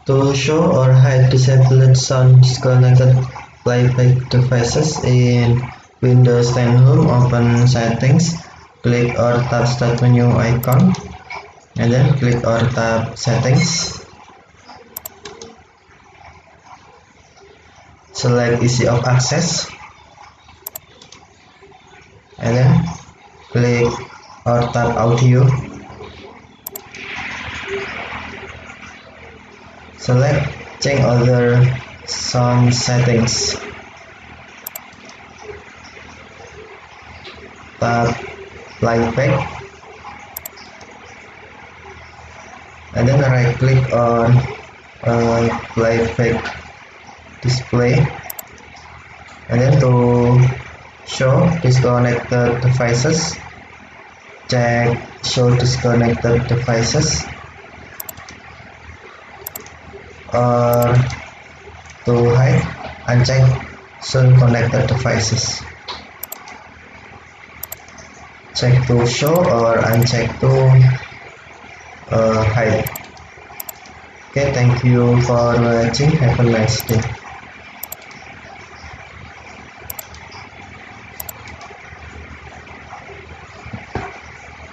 To show or hide disabled sound disconnected playback devices in Windows 10 Home, open Settings, click or tap Start menu icon, and then click or tap Settings. Select Easy of Access, and then click or tap Audio. Select Change Other Sound Settings. Tap Playback, and then right click on Playback display, and then to show disconnected devices, check Show Disconnected Devices, or to hide, uncheck Show Connected Devices. Check to show or uncheck to hide. Okay, thank you for watching. Have a nice day.